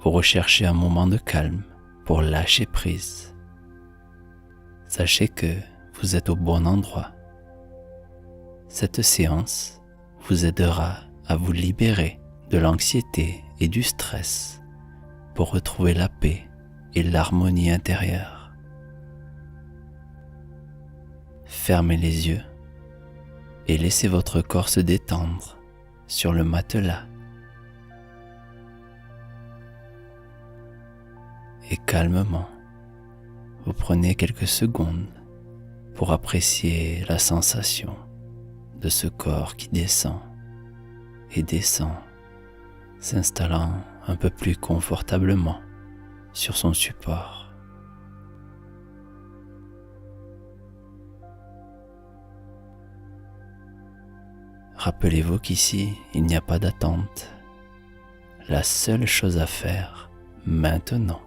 vous recherchez un moment de calme pour lâcher prise. Sachez que vous êtes au bon endroit. Cette séance vous aidera à vous libérer de l'anxiété et du stress pour retrouver la paix et l'harmonie intérieure. Fermez les yeux et laissez votre corps se détendre sur le matelas. Et calmement, vous prenez quelques secondes pour apprécier la sensation de ce corps qui descend et descend, s'installant un peu plus confortablement sur son support. Rappelez-vous qu'ici, il n'y a pas d'attente. La seule chose à faire maintenant,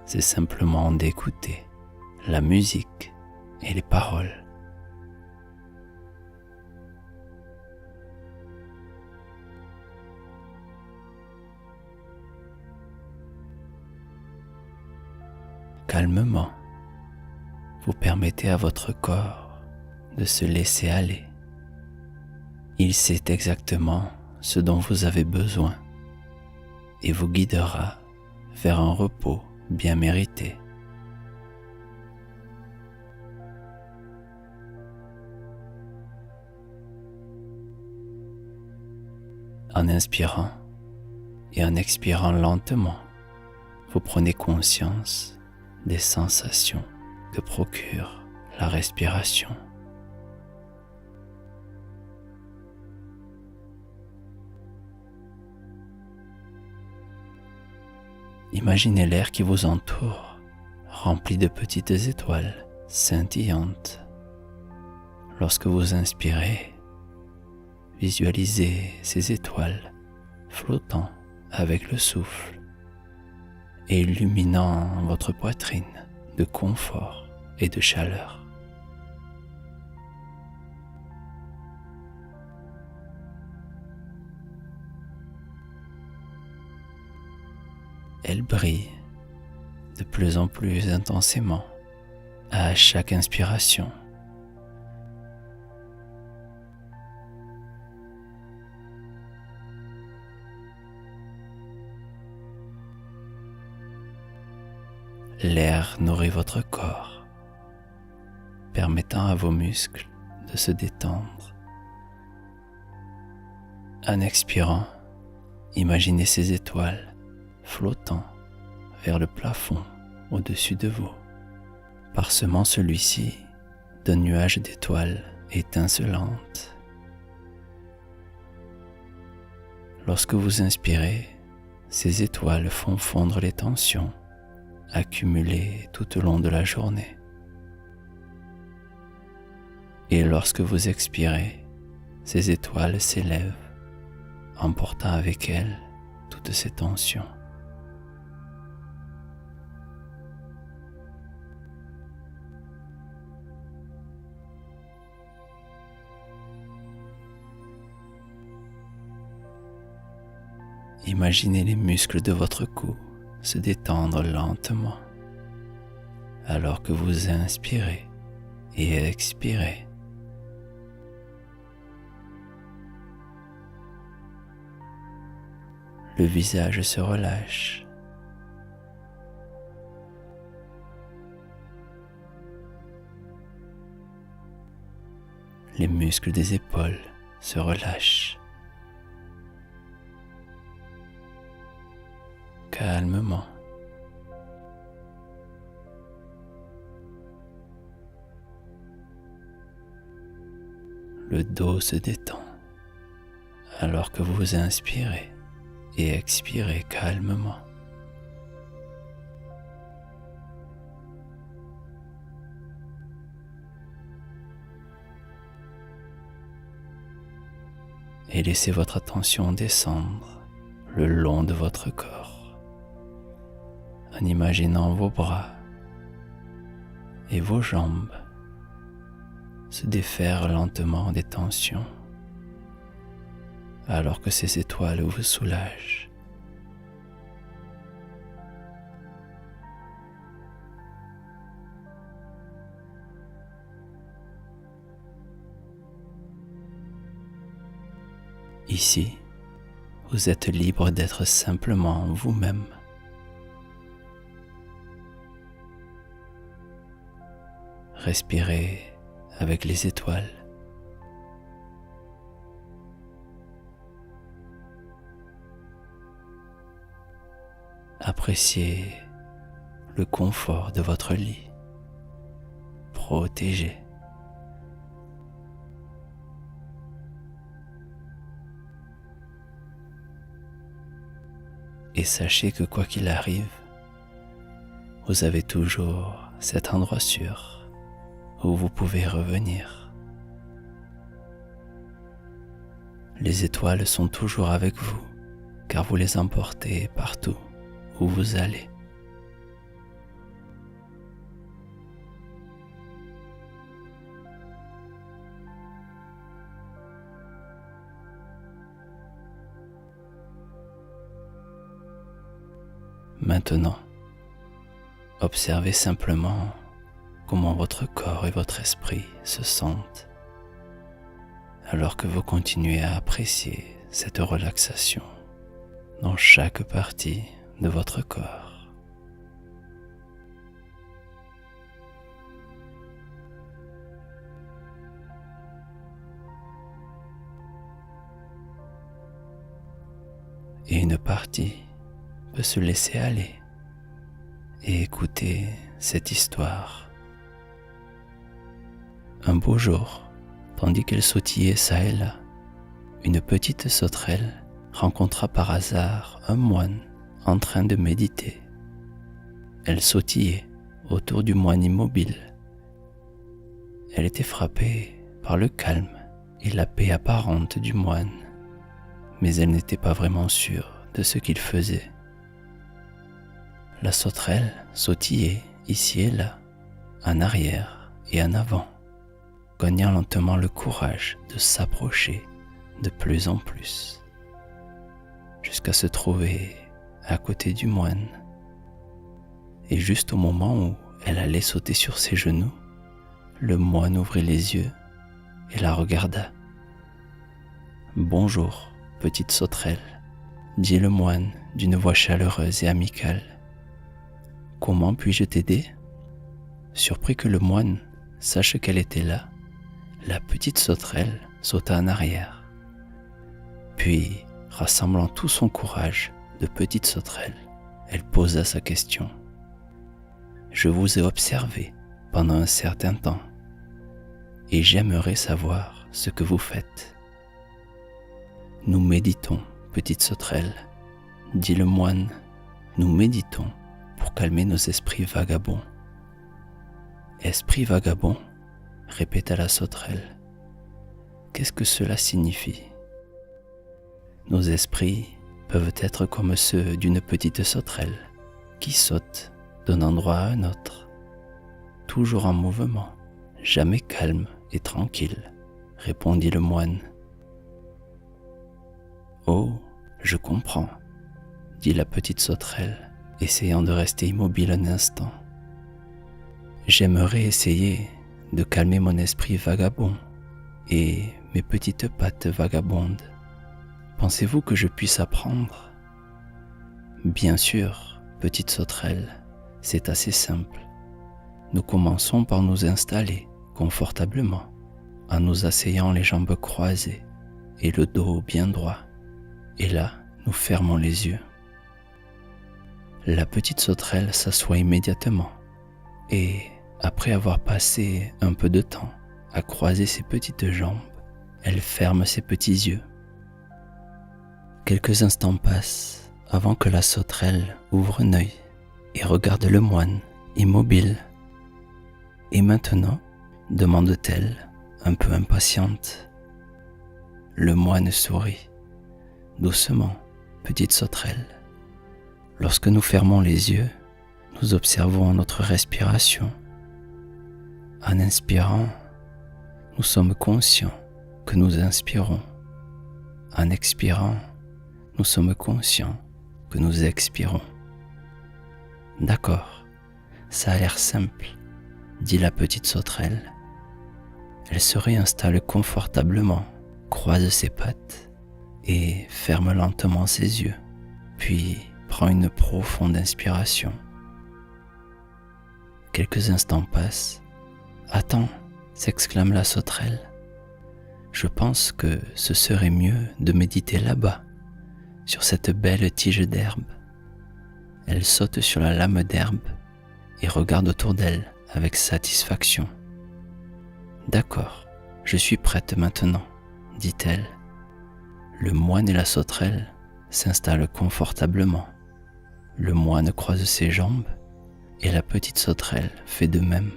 c'est simplement d'écouter la musique et les paroles. Calmement, vous permettez à votre corps de se laisser aller. Il sait exactement ce dont vous avez besoin et vous guidera vers un repos bien mérité. En inspirant et en expirant lentement, vous prenez conscience des sensations que procure la respiration. Imaginez l'air qui vous entoure, rempli de petites étoiles scintillantes. Lorsque vous inspirez, visualisez ces étoiles flottant avec le souffle et illuminant votre poitrine de confort et de chaleur. Elles brillent de plus en plus intensément à chaque inspiration. L'air nourrit votre corps, permettant à vos muscles de se détendre. En expirant, imaginez ces étoiles flottant vers le plafond au-dessus de vous, parsemant celui-ci d'un nuage d'étoiles étincelantes. Lorsque vous inspirez, ces étoiles font fondre les tensions accumulées tout au long de la journée. Et lorsque vous expirez, ces étoiles s'élèvent, emportant avec elles toutes ces tensions. Imaginez les muscles de votre cou se détendre lentement alors que vous inspirez et expirez. Le visage se relâche. Les muscles des épaules se relâchent. Calmement. Le dos se détend alors que vous inspirez et expirez calmement. Et laissez votre attention descendre le long de votre corps, en imaginant vos bras et vos jambes se défaire lentement des tensions, alors que ces étoiles vous soulagent. Ici, vous êtes libre d'être simplement vous-même. Respirez avec les étoiles. Appréciez le confort de votre lit, protégé. Et sachez que quoi qu'il arrive, vous avez toujours cet endroit sûr où vous pouvez revenir. Les étoiles sont toujours avec vous, car vous les emportez partout où vous allez. Maintenant, observez simplement comment votre corps et votre esprit se sentent alors que vous continuez à apprécier cette relaxation dans chaque partie de votre corps. Et une partie peut se laisser aller et écouter cette histoire. Un beau jour, tandis qu'elle sautillait çà et là, une petite sauterelle rencontra par hasard un moine en train de méditer. Elle sautillait autour du moine immobile. Elle était frappée par le calme et la paix apparente du moine, mais elle n'était pas vraiment sûre de ce qu'il faisait. La sauterelle sautillait ici et là, en arrière et en avant, gagnant lentement le courage de s'approcher de plus en plus, jusqu'à se trouver à côté du moine. Et juste au moment où elle allait sauter sur ses genoux, le moine ouvrit les yeux et la regarda. « Bonjour, petite sauterelle, » dit le moine d'une voix chaleureuse et amicale. « Comment puis-je t'aider » Surpris que le moine sache qu'elle était là, la petite sauterelle sauta en arrière. Puis, rassemblant tout son courage de petite sauterelle, elle posa sa question. « Je vous ai observé pendant un certain temps et j'aimerais savoir ce que vous faites. » « Nous méditons, petite sauterelle, » dit le moine. « Nous méditons pour calmer nos esprits vagabonds. » « Esprits vagabonds » répéta la sauterelle. « Qu'est-ce que cela signifie ? » Nos esprits peuvent être comme ceux d'une petite sauterelle qui saute d'un endroit à un autre, toujours en mouvement, jamais calme et tranquille, répondit le moine. Oh, je comprends, dit la petite sauterelle, essayant de rester immobile un instant. J'aimerais essayer de calmer mon esprit vagabond et mes petites pattes vagabondes. Pensez-vous que je puisse apprendre ? Bien sûr, petite sauterelle, c'est assez simple. Nous commençons par nous installer confortablement, en nous asseyant les jambes croisées et le dos bien droit. Et là, nous fermons les yeux. La petite sauterelle s'assoit immédiatement et, après avoir passé un peu de temps à croiser ses petites jambes, elle ferme ses petits yeux. Quelques instants passent avant que la sauterelle ouvre un œil et regarde le moine, immobile. « Et maintenant ?» demande-t-elle, un peu impatiente. Le moine sourit. « Doucement, petite sauterelle. Lorsque nous fermons les yeux, nous observons notre respiration. En inspirant, nous sommes conscients que nous inspirons. En expirant, nous sommes conscients que nous expirons. » D'accord, ça a l'air simple, dit la petite sauterelle. Elle se réinstalle confortablement, croise ses pattes et ferme lentement ses yeux, puis prend une profonde inspiration. Quelques instants passent. « Attends !» s'exclame la sauterelle. « Je pense que ce serait mieux de méditer là-bas, sur cette belle tige d'herbe. » Elle saute sur la lame d'herbe et regarde autour d'elle avec satisfaction. « D'accord, je suis prête maintenant, » dit-elle. Le moine et la sauterelle s'installent confortablement. Le moine croise ses jambes et la petite sauterelle fait de même.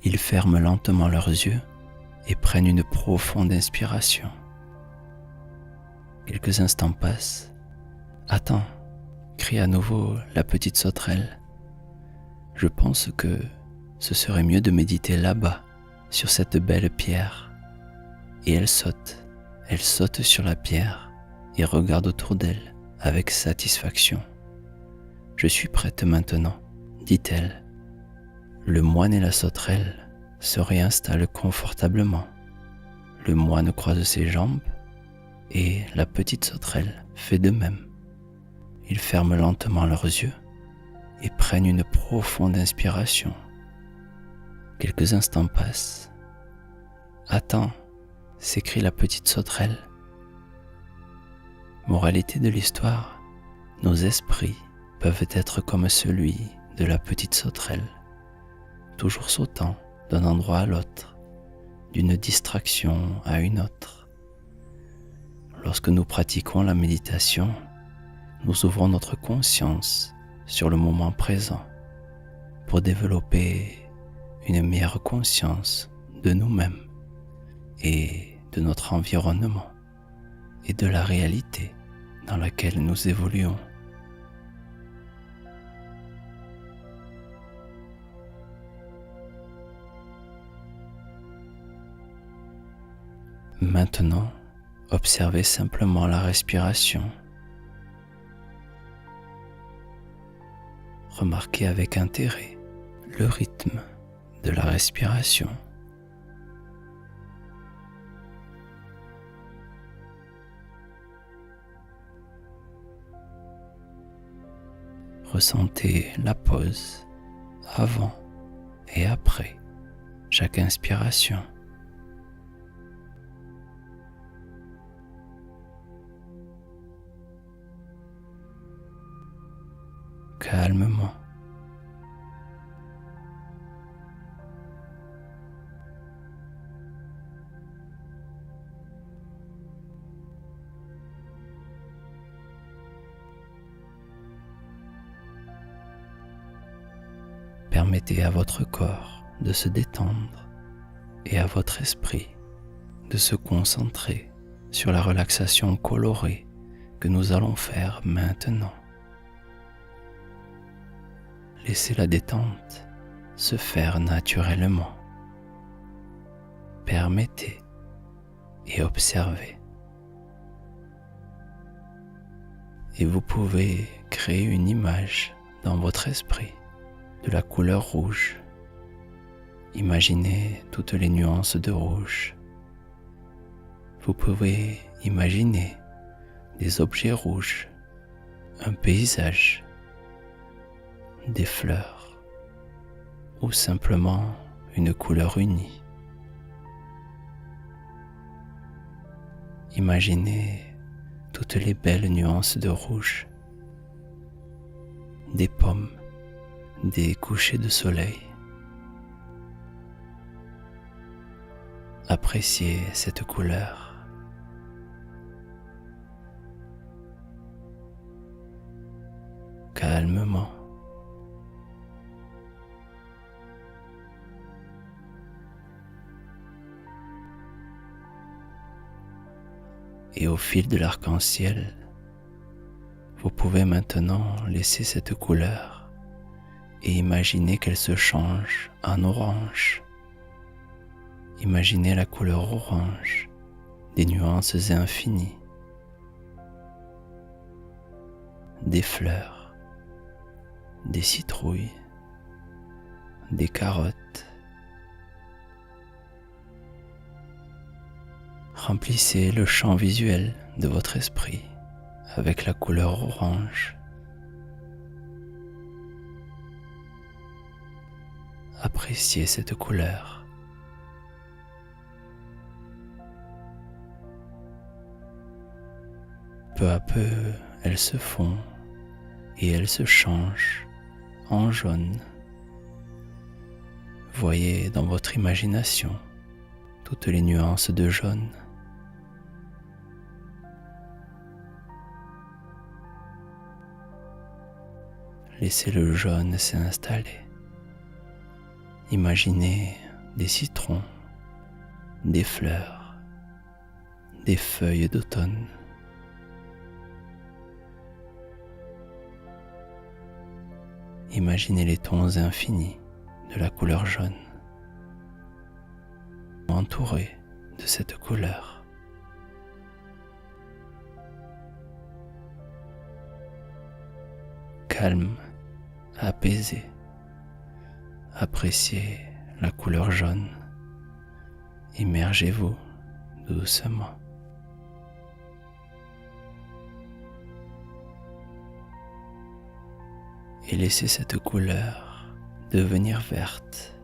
Ils ferment lentement leurs yeux et prennent une profonde inspiration. Quelques instants passent. « Attends !» crie à nouveau la petite sauterelle. « Je pense que ce serait mieux de méditer là-bas, sur cette belle pierre. » Et elle saute sur la pierre et regarde autour d'elle avec satisfaction. « Je suis prête maintenant, » dit-elle. Le moine et la sauterelle se réinstallent confortablement. Le moine croise ses jambes et la petite sauterelle fait de même. Ils ferment lentement leurs yeux et prennent une profonde inspiration. Quelques instants passent. « Attends !» s'écrie la petite sauterelle. Moralité de l'histoire, nos esprits peuvent être comme celui de la petite sauterelle, toujours sautant d'un endroit à l'autre, d'une distraction à une autre. Lorsque nous pratiquons la méditation, nous ouvrons notre conscience sur le moment présent pour développer une meilleure conscience de nous-mêmes et de notre environnement et de la réalité dans laquelle nous évoluons. Maintenant, observez simplement la respiration. Remarquez avec intérêt le rythme de la respiration. Ressentez la pause avant et après chaque inspiration. Calmement. Permettez à votre corps de se détendre et à votre esprit de se concentrer sur la relaxation colorée que nous allons faire maintenant. Laissez la détente se faire naturellement. Permettez et observez. Et vous pouvez créer une image dans votre esprit de la couleur rouge. Imaginez toutes les nuances de rouge. Vous pouvez imaginer des objets rouges, un paysage, des fleurs ou simplement une couleur unie. Imaginez toutes les belles nuances de rouge, des pommes, des couchers de soleil. Appréciez cette couleur. Calmement. Et au fil de l'arc-en-ciel, vous pouvez maintenant laisser cette couleur et imaginer qu'elle se change en orange. Imaginez la couleur orange, des nuances infinies, des fleurs, des citrouilles, des carottes. Remplissez le champ visuel de votre esprit avec la couleur orange. Appréciez cette couleur. Peu à peu, elle se fond et elle se change en jaune. Voyez dans votre imagination toutes les nuances de jaune. Laissez le jaune s'installer. Imaginez des citrons, des fleurs, des feuilles d'automne. Imaginez les tons infinis de la couleur jaune, entourés de cette couleur. Calme, apaisé, appréciez la couleur jaune. Immergez-vous doucement. Et laissez cette couleur devenir verte.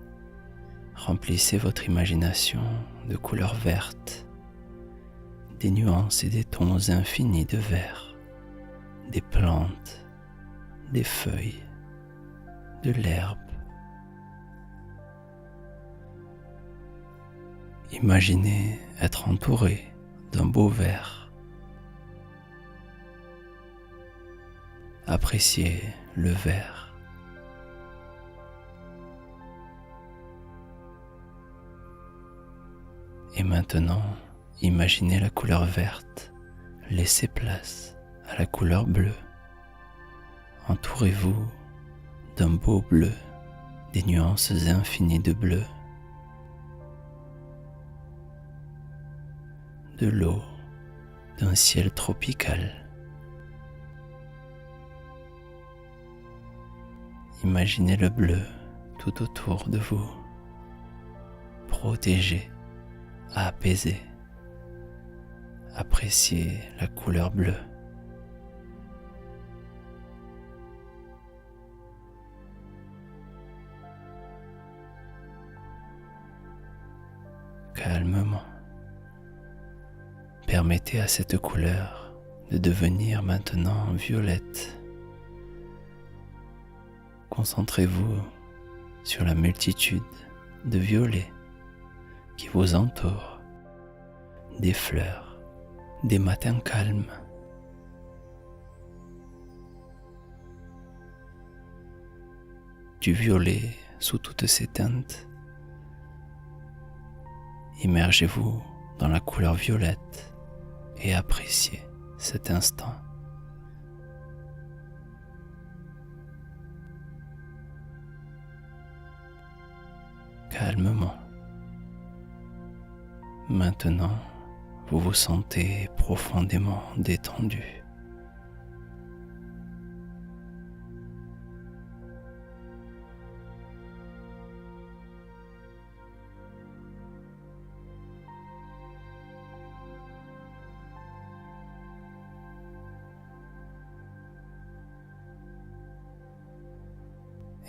Remplissez votre imagination de couleurs vertes, des nuances et des tons infinis de vert, des plantes, des feuilles, de l'herbe. Imaginez être entouré d'un beau vert. Appréciez le vert. Et maintenant, imaginez la couleur verte. Laissez place à la couleur bleue. Entourez-vous d'un beau bleu, des nuances infinies de bleu, de l'eau, d'un ciel tropical. Imaginez le bleu tout autour de vous, protégé, apaisé. Appréciez la couleur bleue. Calmement, permettez à cette couleur de devenir maintenant violette. Concentrez-vous sur la multitude de violets qui vous entourent, des fleurs, des matins calmes. Du violet sous toutes ses teintes. Immergez-vous dans la couleur violette et appréciez cet instant. Calmement. Maintenant, vous vous sentez profondément détendu.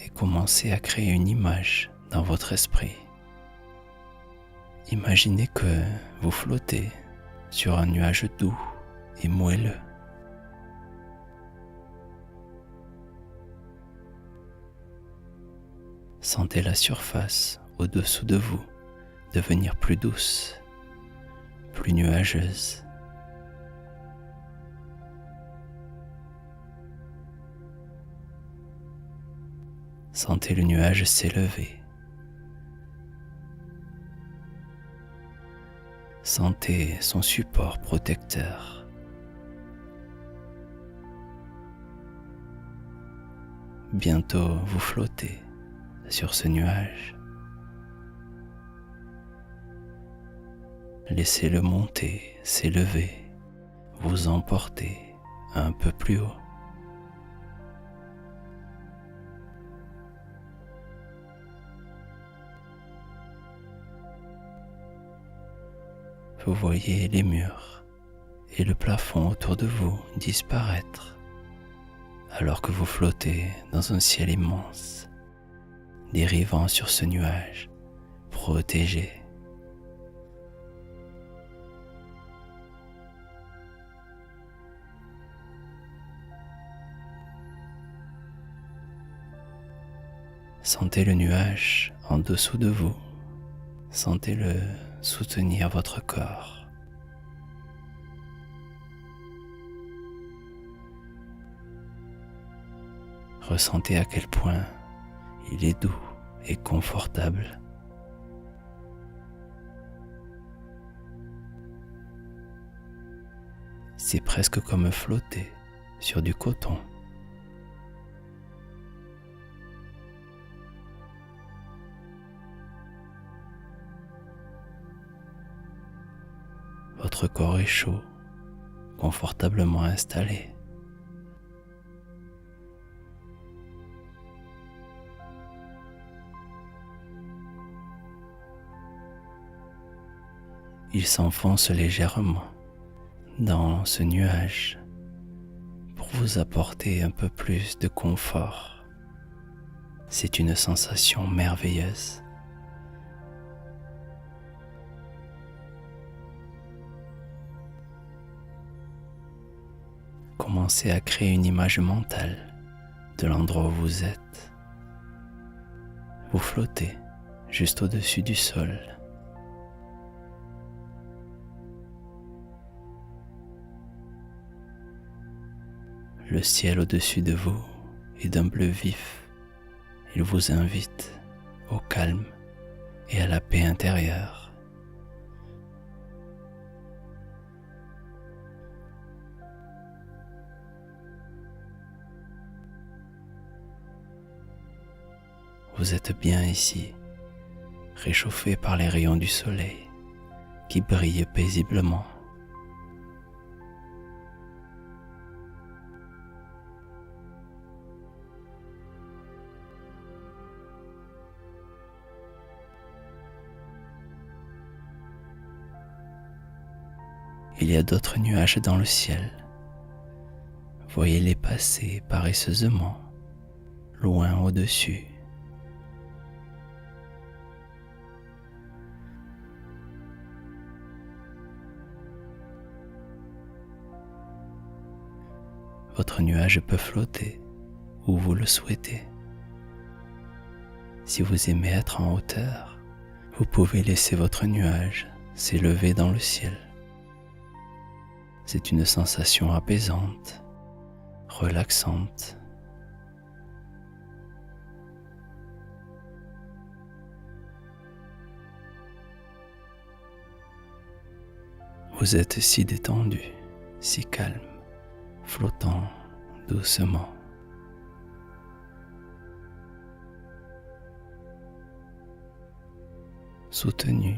Et commencez à créer une image dans votre esprit. Imaginez que vous flottez sur un nuage doux et moelleux. Sentez la surface au-dessous de vous devenir plus douce, plus nuageuse. Sentez le nuage s'élever. Sentez son support protecteur. Bientôt vous flottez sur ce nuage. Laissez-le monter, s'élever, vous emporter un peu plus haut. Vous voyez les murs et le plafond autour de vous disparaître alors que vous flottez dans un ciel immense, dérivant sur ce nuage protégé. Sentez le nuage en dessous de vous. Sentez-le soutenir votre corps. Ressentez à quel point il est doux et confortable. C'est presque comme flotter sur du coton. Votre corps est chaud, confortablement installé. Il s'enfonce légèrement dans ce nuage pour vous apporter un peu plus de confort. C'est une sensation merveilleuse. Commencez à créer une image mentale de l'endroit où vous êtes. Vous flottez juste au-dessus du sol. Le ciel au-dessus de vous est d'un bleu vif. Il vous invite au calme et à la paix intérieure. Vous êtes bien ici, réchauffé par les rayons du soleil qui brillent paisiblement. Il y a d'autres nuages dans le ciel. Voyez-les passer paresseusement, loin au-dessus. Votre nuage peut flotter où vous le souhaitez. Si vous aimez être en hauteur, vous pouvez laisser votre nuage s'élever dans le ciel. C'est une sensation apaisante, relaxante. Vous êtes si détendu, si calme, flottant doucement. Soutenu,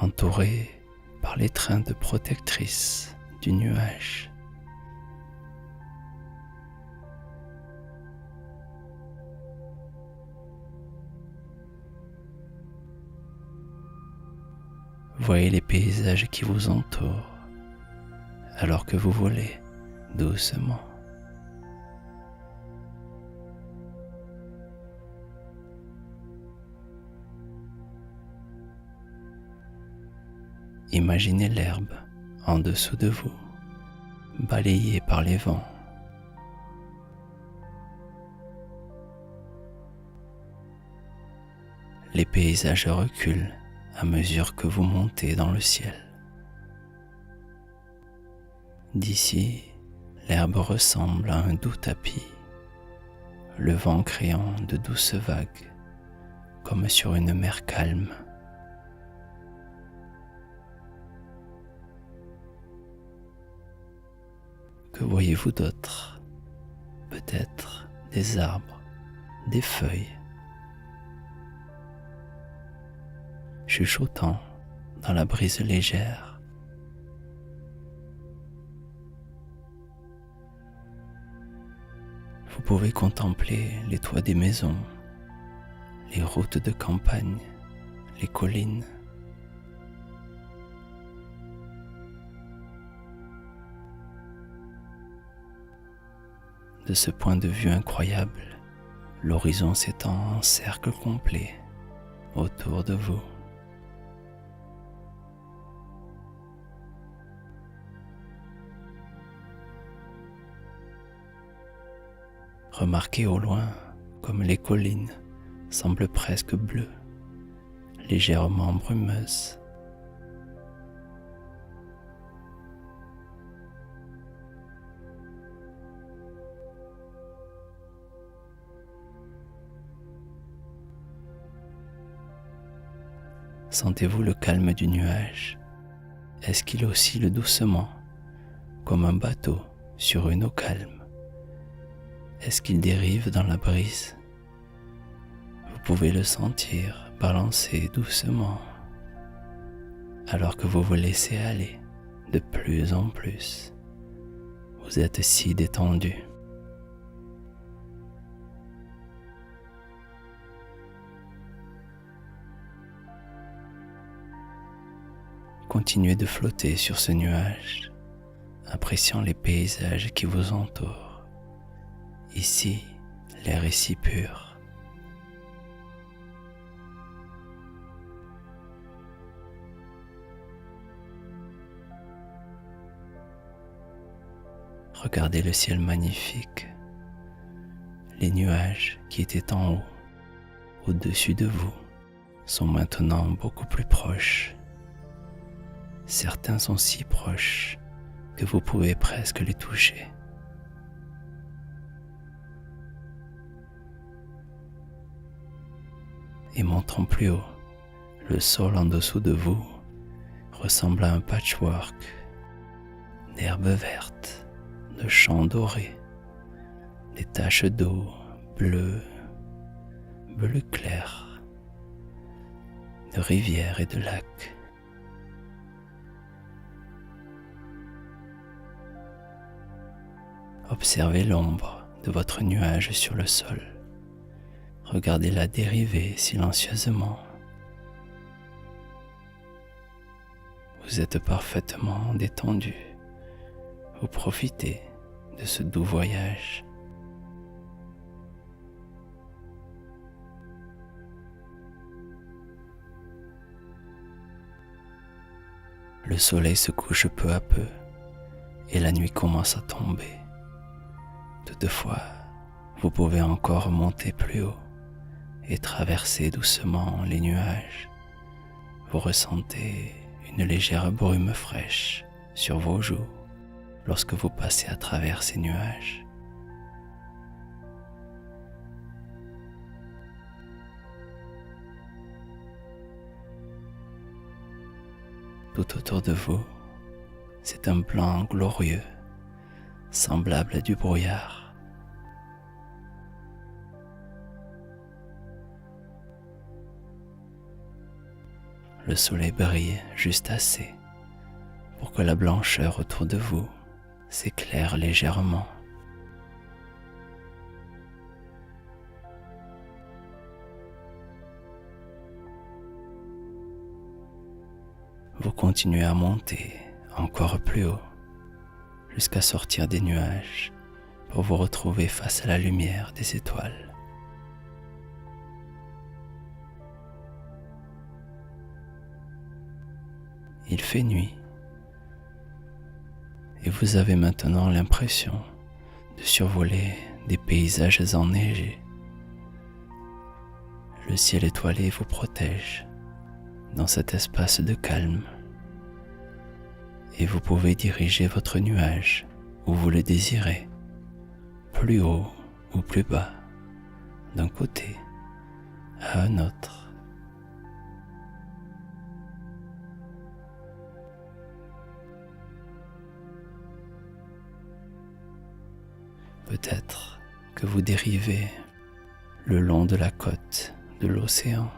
entouré par l'étreinte protectrice du nuage. Voyez les paysages qui vous entourent alors que vous volez doucement. Imaginez l'herbe en dessous de vous, balayée par les vents. Les paysages reculent à mesure que vous montez dans le ciel. D'ici, l'herbe ressemble à un doux tapis, le vent créant de douces vagues, comme sur une mer calme. Que voyez-vous d'autre? Peut-être des arbres, des feuilles, chuchotant dans la brise légère. Vous pouvez contempler les toits des maisons, les routes de campagne, les collines. De ce point de vue incroyable, l'horizon s'étend en cercle complet autour de vous. Remarquez au loin comme les collines semblent presque bleues, légèrement brumeuses. Sentez-vous le calme du nuage? Est-ce qu'il oscille doucement, comme un bateau sur une eau calme? Est-ce qu'il dérive dans la brise? Vous pouvez le sentir balancer doucement, alors que vous vous laissez aller de plus en plus. Vous êtes si détendu. Continuez de flotter sur ce nuage, appréciant les paysages qui vous entourent. Ici, l'air est si pur. Regardez le ciel magnifique. Les nuages qui étaient en haut, au-dessus de vous, sont maintenant beaucoup plus proches. Certains sont si proches que vous pouvez presque les toucher. Et montant plus haut, le sol en dessous de vous ressemble à un patchwork d'herbes vertes, de champs dorés, des taches d'eau bleues, bleu clair, de rivières et de lacs. Observez l'ombre de votre nuage sur le sol. Regardez-la dériver silencieusement. Vous êtes parfaitement détendu. Vous profitez de ce doux voyage. Le soleil se couche peu à peu et la nuit commence à tomber. Toutefois, vous pouvez encore monter plus haut et traverser doucement les nuages. Vous ressentez une légère brume fraîche sur vos joues lorsque vous passez à travers ces nuages. Tout autour de vous, c'est un blanc glorieux, semblable à du brouillard. Le soleil brille juste assez pour que la blancheur autour de vous s'éclaire légèrement. Vous continuez à monter encore plus haut jusqu'à sortir des nuages pour vous retrouver face à la lumière des étoiles. Il fait nuit et vous avez maintenant l'impression de survoler des paysages enneigés. Le ciel étoilé vous protège dans cet espace de calme et vous pouvez diriger votre nuage où vous le désirez, plus haut ou plus bas, d'un côté à un autre. Peut-être que vous dérivez le long de la côte de l'océan.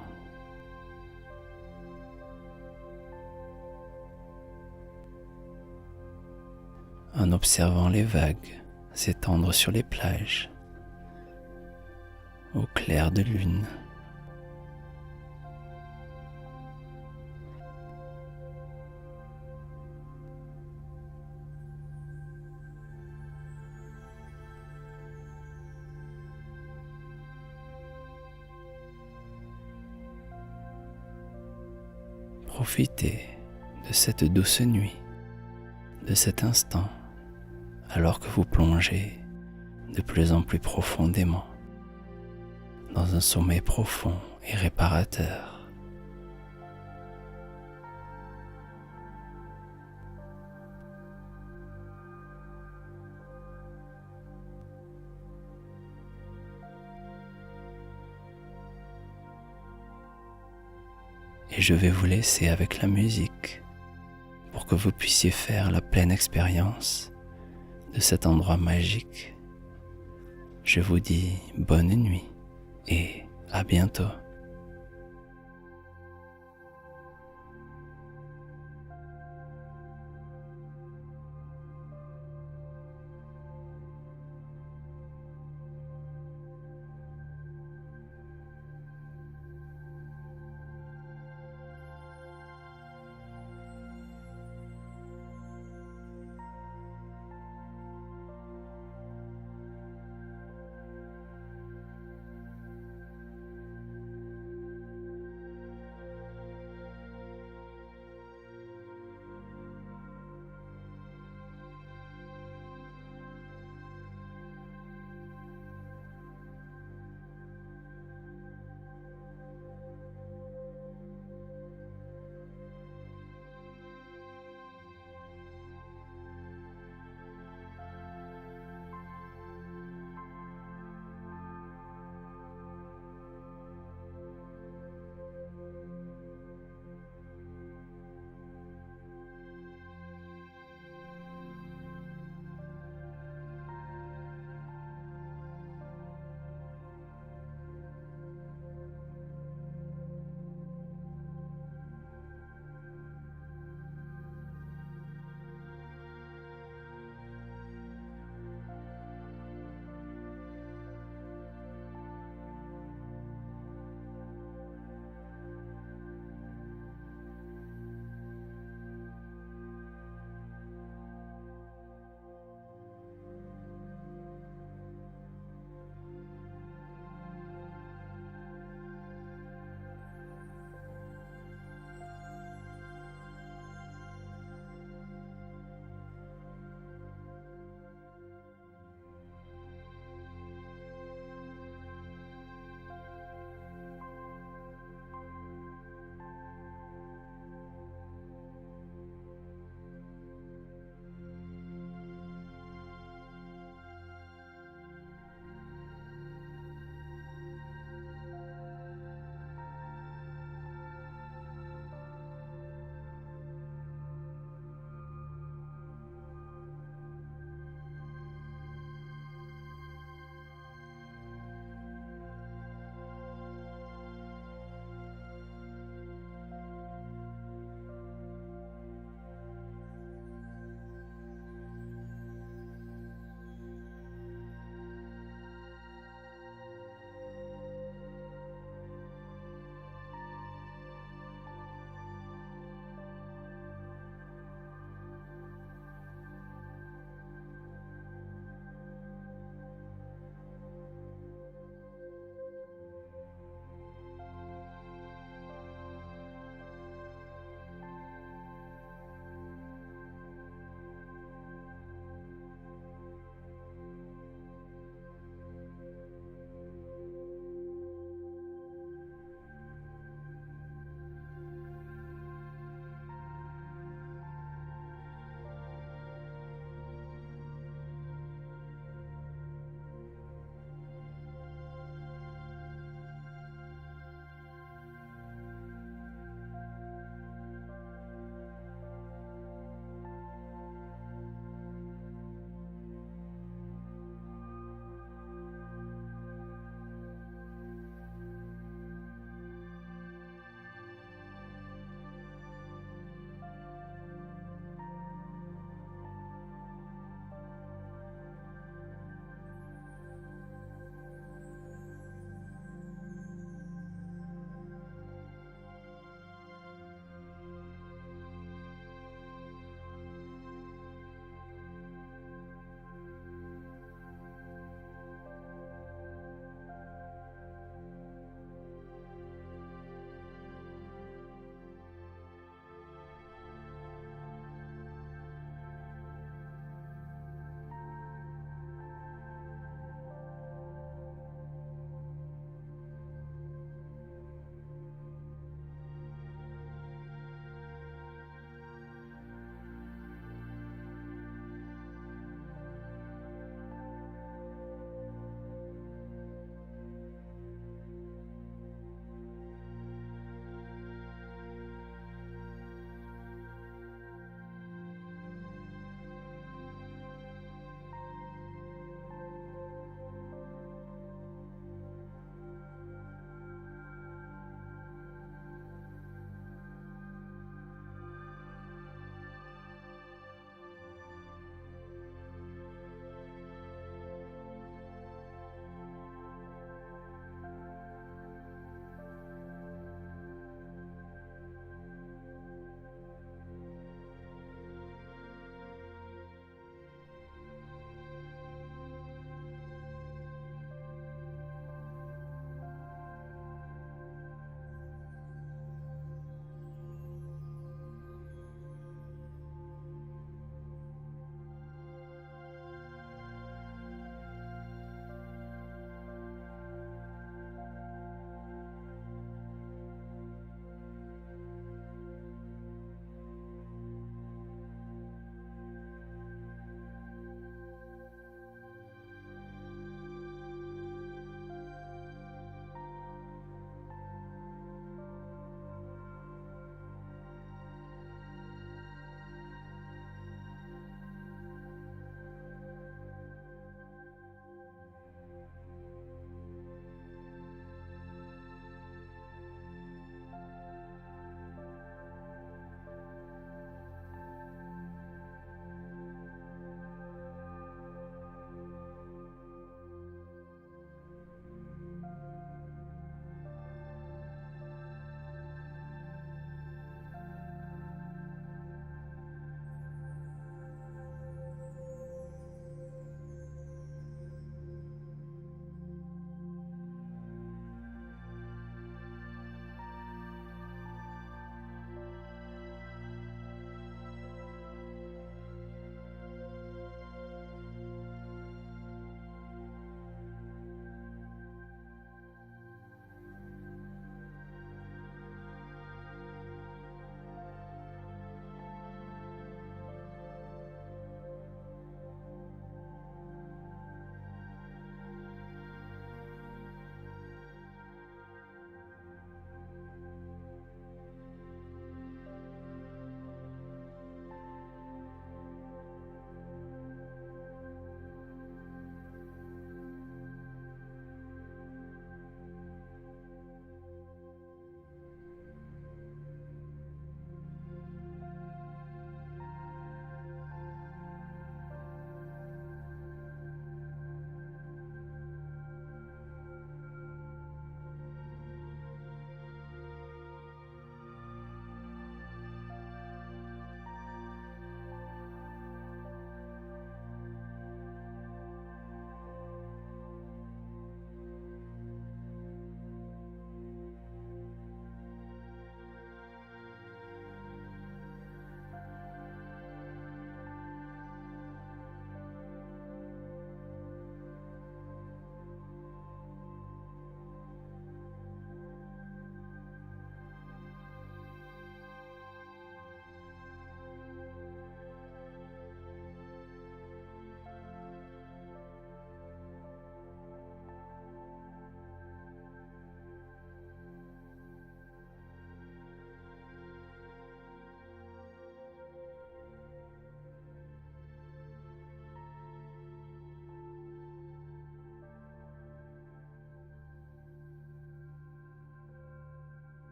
En observant les vagues s'étendre sur les plages, au clair de lune. Profitez de cette douce nuit, de cet instant, alors que vous plongez de plus en plus profondément dans un sommeil profond et réparateur. Et je vais vous laisser avec la musique pour que vous puissiez faire la pleine expérience de cet endroit magique. Je vous dis bonne nuit et à bientôt.